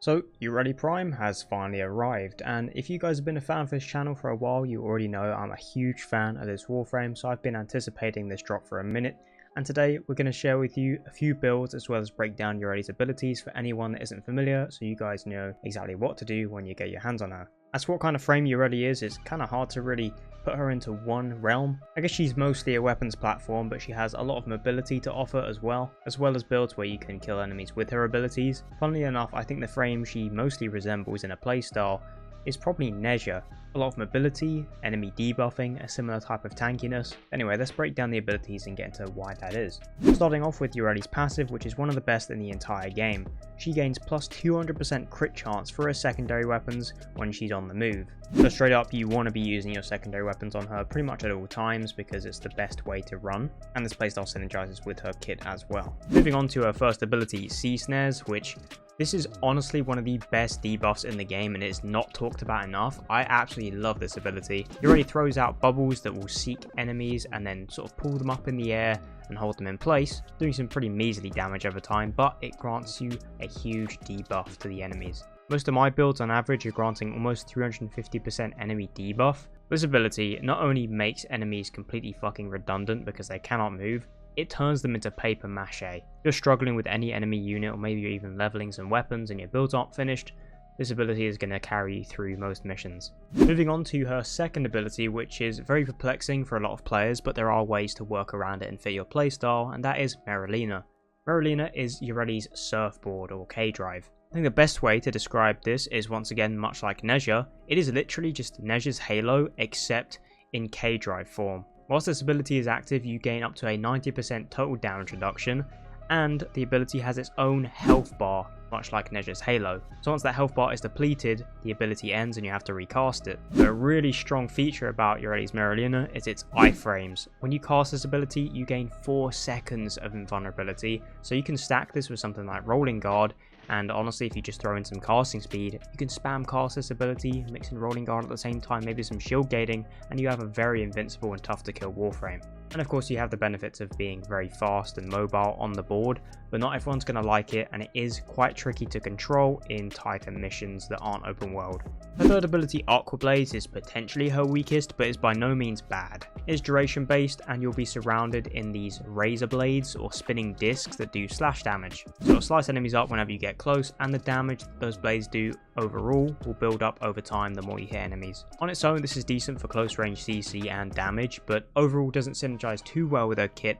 So, Yareli Prime has finally arrived, and if you guys have been a fan of this channel for a while, you already know I'm a huge fan of this Warframe, so I've been anticipating this drop for a minute, and today we're going to share with you a few builds as well as break down Yareli's abilities for anyone that isn't familiar, so you guys know exactly what to do when you get your hands on her. As for what kind of frame Yareli is, it's kind of hard to really put her into one realm. I guess she's mostly a weapons platform, but she has a lot of mobility to offer as well as builds where you can kill enemies with her abilities. Funnily enough, I think the frame she mostly resembles in a playstyle is probably Nezha. A lot of mobility, enemy debuffing, a similar type of tankiness. Anyway, let's break down the abilities and get into why that is. Starting off with Yareli's passive, which is one of the best in the entire game. She gains plus 200% crit chance for her secondary weapons when she's on the move. So straight up, you want to be using your secondary weapons on her pretty much at all times because it's the best way to run, and this playstyle synergizes with her kit as well. Moving on to her first ability, Sea Snares, which this is honestly one of the best debuffs in the game and it's not talked about enough. I absolutely love this ability. Yareli throws out bubbles that will seek enemies and then sort of pull them up in the air and hold them in place, doing some pretty measly damage over time, but it grants you a huge debuff to the enemies. Most of my builds on average are granting almost 350% enemy debuff. This ability not only makes enemies completely fucking redundant because they cannot move, it turns them into paper mache. If you're struggling with any enemy unit, or maybe you're even leveling some weapons and your builds aren't finished, this ability is going to carry you through most missions. Moving on to her second ability, which is very perplexing for a lot of players, but there are ways to work around it and fit your playstyle, and that is Merulina. Merulina is Yareli's surfboard or K-drive. I think the best way to describe this is, once again, much like Nezha, it is literally just Nezha's halo except in K-drive form. Whilst this ability is active, you gain up to a 90% total damage reduction, and the ability has its own health bar, much like Nezha's halo. So once that health bar is depleted, the ability ends and you have to recast it. But a really strong feature about Yareli's Merulina is its iframes. When you cast this ability, you gain 4 seconds of invulnerability, so you can stack this with something like Rolling Guard, and honestly, if you just throw in some casting speed, you can spam cast this ability, mix in Rolling Guard at the same time, maybe some shield gating, and you have a very invincible and tough to kill Warframe. And of course you have the benefits of being very fast and mobile on the board, but not everyone's going to like it, and it is quite tricky to control in tighter missions that aren't open world. Her third ability, Aqua Blades, is potentially her weakest, but is by no means bad. It is duration based, and you'll be surrounded in these razor blades or spinning discs that do slash damage. So it'll slice enemies up whenever you get close, and the damage that those blades do overall will build up over time the more you hit enemies. On its own, this is decent for close range CC and damage, but overall doesn't synergize too well with her kit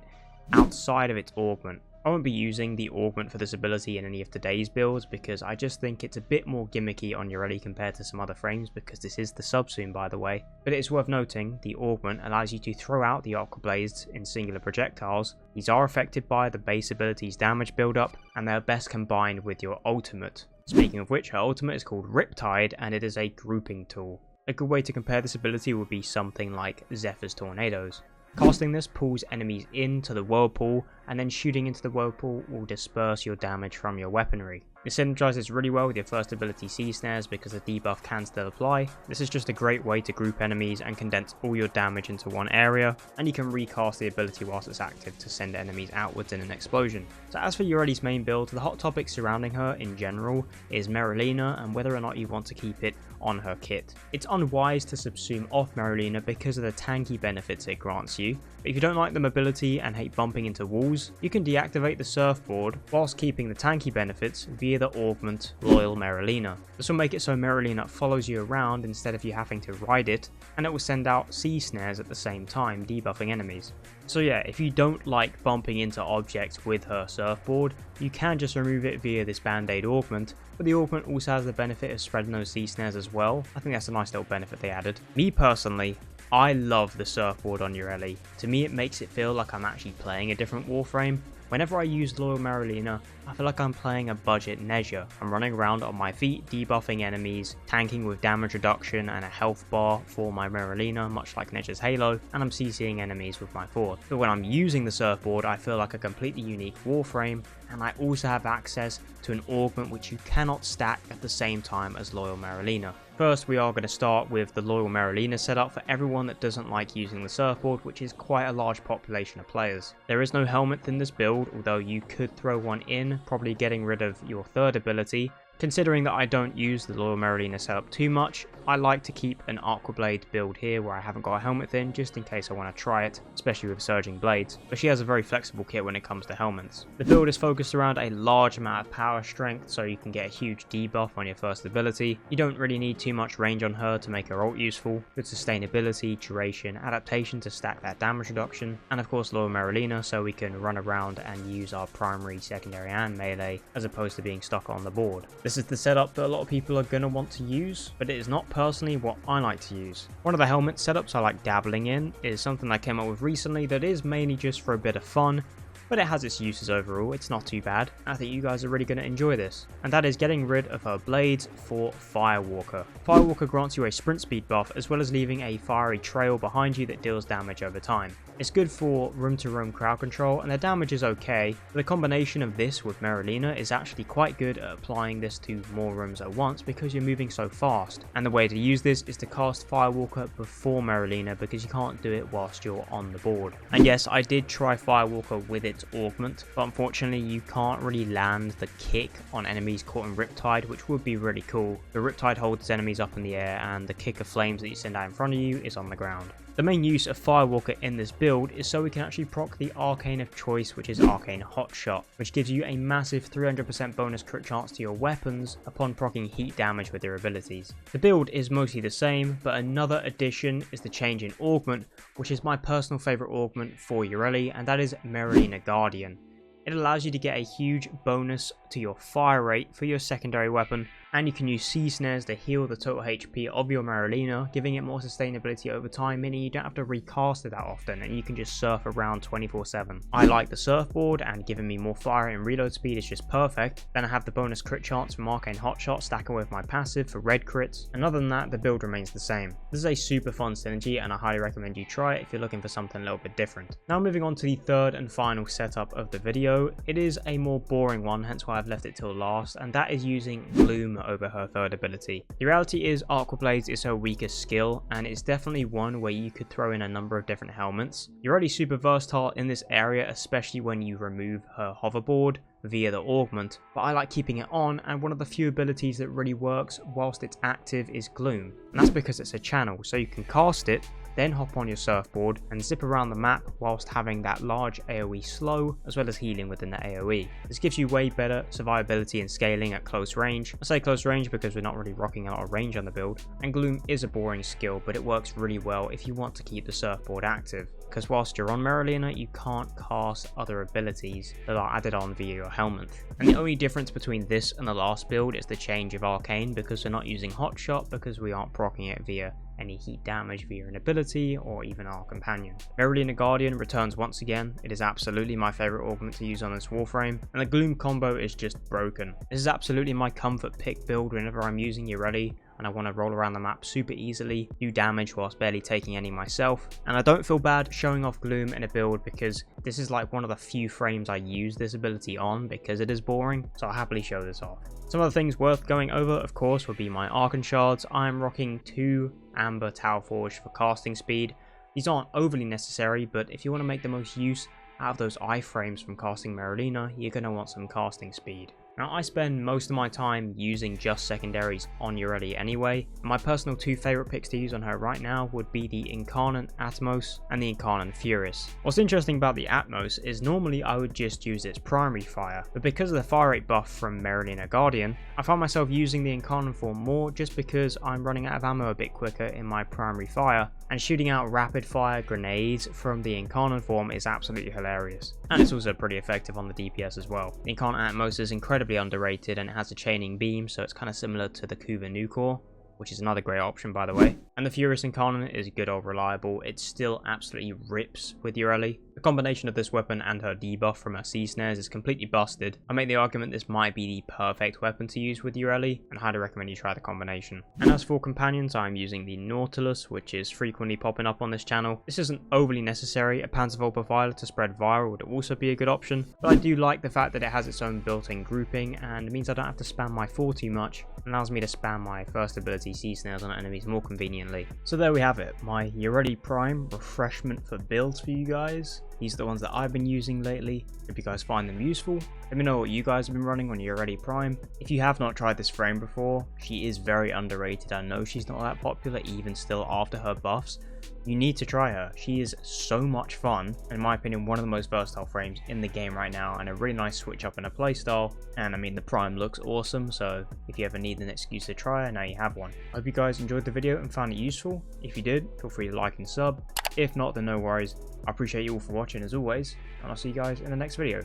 outside of its augment. I won't be using the augment for this ability in any of today's builds because I just think it's a bit more gimmicky on Yareli compared to some other frames, because this is the subsume by the way. But it is worth noting, the augment allows you to throw out the Aqua Blades in singular projectiles. These are affected by the base ability's damage buildup, and they are best combined with your ultimate. Speaking of which, her ultimate is called Riptide, and it is a grouping tool. A good way to compare this ability would be something like Zephyr's Tornadoes. Casting this pulls enemies into the whirlpool, and then shooting into the whirlpool will disperse your damage from your weaponry. This synergizes really well with your first ability, Sea Snares, because the debuff can still apply. This is just a great way to group enemies and condense all your damage into one area, and you can recast the ability whilst it's active to send enemies outwards in an explosion. So as for Yareli's main build, the hot topic surrounding her in general is Merulina and whether or not you want to keep it on her kit. It's unwise to subsume off Merulina because of the tanky benefits it grants you, but if you don't like the mobility and hate bumping into walls, you can deactivate the surfboard whilst keeping the tanky benefits via the augment Loyal Merulina. This will make it so Merulina follows you around instead of you having to ride it, and it will send out Sea Snares at the same time, debuffing enemies. So yeah, if you don't like bumping into objects with her surfboard, you can just remove it via this band-aid augment, but the augment also has the benefit of spreading those Sea Snares as well. I think that's a nice little benefit they added. Me personally, I love the surfboard on Yareli. To me it makes it feel like I'm actually playing a different Warframe. Whenever I use Loyal Merulina, I feel like I'm playing a budget Nezha. I'm running around on my feet, debuffing enemies, tanking with damage reduction and a health bar for my Merulina, much like Nezha's halo, and I'm CCing enemies with my fourth. But when I'm using the surfboard, I feel like a completely unique Warframe, and I also have access to an augment which you cannot stack at the same time as Loyal Merulina. First, we are going to start with the Loyal Merulina setup for everyone that doesn't like using the surfboard, which is quite a large population of players. There is no helmet in this build, although you could throw one in, probably getting rid of your third ability, Considering that I don't use the Loyal Merulina setup too much, I like to keep an Aqua Blade build here where I haven't got a helmet in, just in case I want to try it, especially with Surging Blades, but she has a very flexible kit when it comes to helmets. The build is focused around a large amount of power strength, so you can get a huge debuff on your first ability. You don't really need too much range on her to make her ult useful, good sustainability, duration, adaptation to stack that damage reduction, and of course Loyal Merulina so we can run around and use our primary, secondary and melee as opposed to being stuck on the board. This is the setup that a lot of people are going to want to use, but it is not personally what I like to use. One of the helmet setups I like dabbling in is something I came up with recently that is mainly just for a bit of fun, but it has its uses overall. It's not too bad. I think you guys are really going to enjoy this, and that is getting rid of her blades for Firewalker. Firewalker grants you a sprint speed buff as well as leaving a fiery trail behind you that deals damage over time. It's good for room-to-room crowd control, and the damage is okay, but the combination of this with Merulina is actually quite good at applying this to more rooms at once because you're moving so fast. And the way to use this is to cast Firewalker before Merulina because you can't do it whilst you're on the board. And yes, I did try Firewalker with its augment, but unfortunately you can't really land the kick on enemies caught in Riptide, which would be really cool. The Riptide holds enemies up in the air and the kick of flames that you send out in front of you is on the ground. The main use of Firewalker in this build is so we can actually proc the arcane of choice, which is Arcane Hotshot, which gives you a massive 300% bonus crit chance to your weapons upon proccing heat damage with their abilities. The build is mostly the same, but another addition is the change in augment, which is my personal favourite augment for Yareli, and that is Merulina Guardian. It allows you to get a huge bonus to your fire rate for your secondary weapon, and you can use sea snares to heal the total HP of your Merulina, giving it more sustainability over time, meaning you don't have to recast it that often and you can just surf around 24/7. I like the surfboard, and giving me more fire and reload speed is just perfect. Then I have the bonus crit chance from Arcane Hotshot stacking with my passive for red crits, and other than that the build remains the same. This is a super fun synergy and I highly recommend you try it if you're looking for something a little bit different. Now moving on to the third and final setup of the video. It is a more boring one, hence why I've left it till last, and that is using Gloom over her third ability. The reality is Aqua Blades is her weakest skill, and it's definitely one where you could throw in a number of different helmets. You're already super versatile in this area, especially when you remove her hoverboard via the augment, but I like keeping it on, and one of the few abilities that really works whilst it's active is Gloom, and that's because it's a channel, so you can cast it, then hop on your surfboard and zip around the map whilst having that large AoE slow as well as healing within the AoE. This gives you way better survivability and scaling at close range. I say close range because we're not really rocking a lot of range on the build, and Gloom is a boring skill, but it works really well if you want to keep the surfboard active, because whilst you're on Merulina you can't cast other abilities that are added on via your helmet. And the only difference between this and the last build is the change of Arcane, because we're not using Hotshot because we aren't proccing it via any heat damage via an ability or even our companion. Merulina Guardian returns once again. It is absolutely my favourite augment to use on this Warframe, and the Gloom combo is just broken. This is absolutely my comfort pick build whenever I'm using Yareli and I want to roll around the map super easily, do damage whilst barely taking any myself, and I don't feel bad showing off Gloom in a build because this is like one of the few frames I use this ability on because it is boring, so I'll happily show this off. Some other things worth going over, of course, would be my Archon Shards. I am rocking 2 Amber Tau Forge for casting speed. These aren't overly necessary, but if you want to make the most use out of those iframes from casting Merulina, you're going to want some casting speed. Now, I spend most of my time using just secondaries on Yareli anyway. My personal 2 favourite picks to use on her right now would be the Incarnate Atmos and the Incarnate Furious. What's interesting about the Atmos is normally I would just use its primary fire, but because of the fire rate buff from Merulina Guardian, I find myself using the Incarnate form more just because I'm running out of ammo a bit quicker in my primary fire, and shooting out rapid fire grenades from the Incarnate form is absolutely hilarious. And it's also pretty effective on the DPS as well. The Incarnate Atmos is incredibly underrated and it has a chaining beam, so it's kind of similar to the Kuva Nucor, which is another great option by the way. And the Furious Incarnate is good old reliable. It still absolutely rips with Yareli. The combination of this weapon and her debuff from her sea snares is completely busted. I make the argument this might be the perfect weapon to use with Yareli, and highly recommend you try the combination. And as for companions, I'm using the Nautilus, which is frequently popping up on this channel. This isn't overly necessary. A Panzervolper Viola to spread viral would also be a good option, but I do like the fact that it has its own built-in grouping and means I don't have to spam my 4 too much. It allows me to spam my first ability sea snares on enemies more conveniently. So there we have it, my Yareli Prime refreshment for builds for you guys. These are the ones that I've been using lately. If you guys find them useful, let me know what you guys have been running on your Yareli Prime. If you have not tried this frame before, she is very underrated. I know she's not that popular even still after her buffs. You need to try her. She is so much fun. In my opinion, one of the most versatile frames in the game right now, and a really nice switch up in her playstyle. And I mean, the Prime looks awesome, so if you ever need an excuse to try her, now you have one. I hope you guys enjoyed the video and found it useful. If you did, feel free to like and sub. If not, then no worries. I appreciate you all for watching as always, and I'll see you guys in the next video.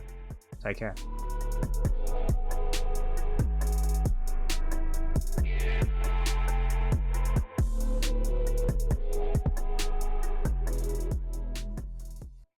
Take care.